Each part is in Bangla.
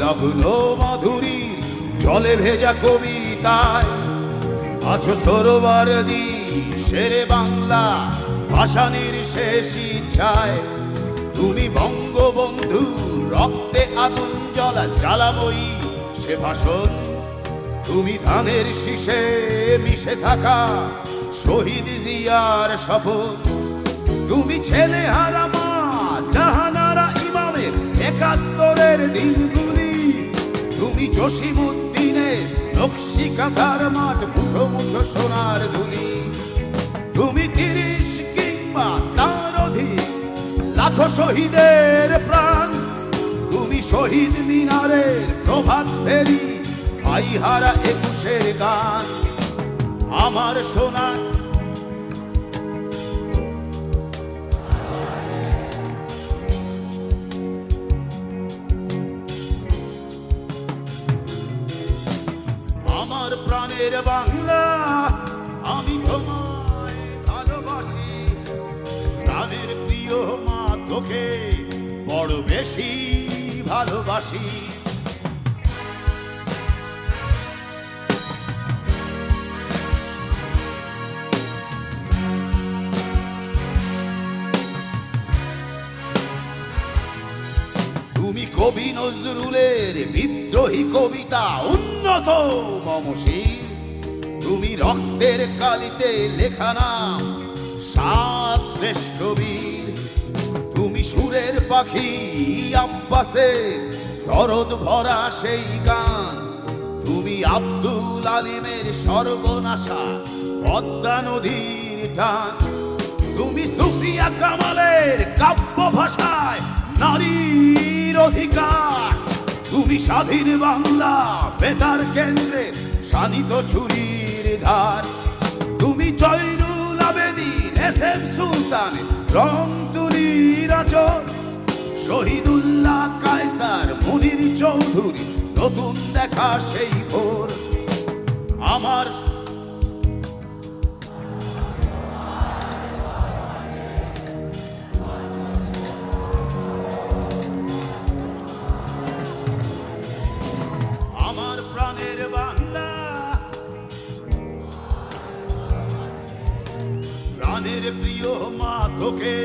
নগ্ন মাধুরী জলে ভেজা কবিতায় আছো সরোবর দি শেরে বাংলা ভাষানির শেষ ইচ্ছায়। তুমি বঙ্গবন্ধু রক্তে আগুন জ্বলা জ্বালাময়ী সে ভাষণ। তুমি ধানের শীষে মিশে থাকা শহীদ জিয়ার শপথ। তুমি ছেলে হারা মা জাহানারা ইমামের ৭১-এর দিনগুলি। তুমি জসিমউদ্দিনের নকশি কাঁথার মাঠ মুঠো মুঠো সোনার ধুলি। তুমি ৩০ কিংবা তার অধিক লাখো শহীদের প্রাণ। তুমি শহীদ মিনারের প্রভাত ফেরি ভাইহারা ২১-এর গান। আমার সোনা আমার প্রাণের বাংলা, আমি তোমায় ভালোবাসি। প্রাণের প্রিয় মা তোকে বড় বেশি ভালোবাসি। তুমি কবি নজরুলের বিদ্রোহী কবিতা উন্নত মমশীল। তুমি রক্তের কালিতে লেখা নাম ৭ শ্রেষ্ঠ বীর। তুমি সুরের পাখি আব্বাসের দরদ ভরা সেই গান। তুমি আব্দুল আলিমের সর্বনাশা পদ্মা নদীর টান। তুমি সুফিয়া কামালের কাব্য ভাষায় নারীর অধিকার। তুমি স্বাধীন বাংলা বেতার কেন্দ্রে শানিত ছুরির ধার। তুমি জয়নুল আবেদিন এস.এম. সুলতান রং তুলির আচর। শহীদুল্লাহ কায়সার মুনির চৌধুরী নতুন দেখা সেই ভোর। আমার প্রাণের বাংলা, প্রাণের প্রিয় মা তোকে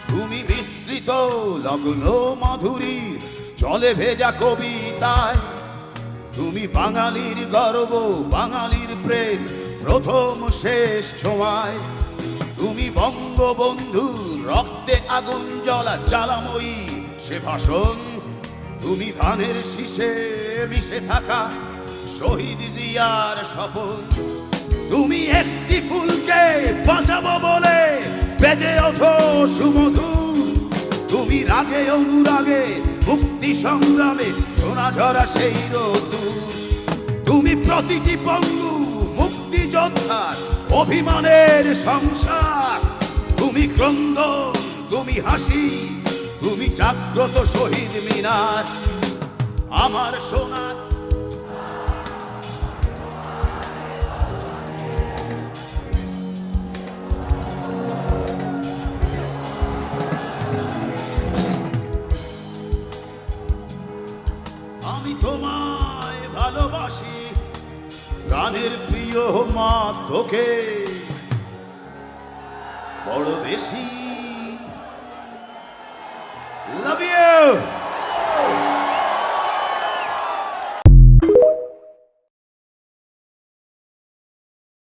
তুমি মিশ্রিত লগ্ন মাধুরীর জলে ভেজা কবিতায়। তুমি বাঙালির গর্ব বাঙালির প্রেম প্রথম শেষ ছোঁয়ায়। তুমি বঙ্গবন্ধু রক্তে আগুন জ্বলা জ্বালাময়ী সে ভাষণ। তুমি ধানের শীষে মিশে থাকা শহীদ জিয়ার সফল। তুমি একটি ফুলকে বাঁচাবো বলে বেজে ওঠো সুমধুর। তুমি রাগে অনুরাগে মুক্তি সংগ্রামে সোনা ঝরা সেই রোদ্দুর। তুমি প্রতিটি পঙ্গু মুক্তিযোদ্ধার অভিমানের সংসার। তুমি ক্রন্দন, তুমি হাসি, তুমি জাগ্রত শহীদ মিনার। আমার সোনার আমি তোমায় ভালোবাসি। প্রাণের প্রিয় মা তোকে বড় বেশি। Love you.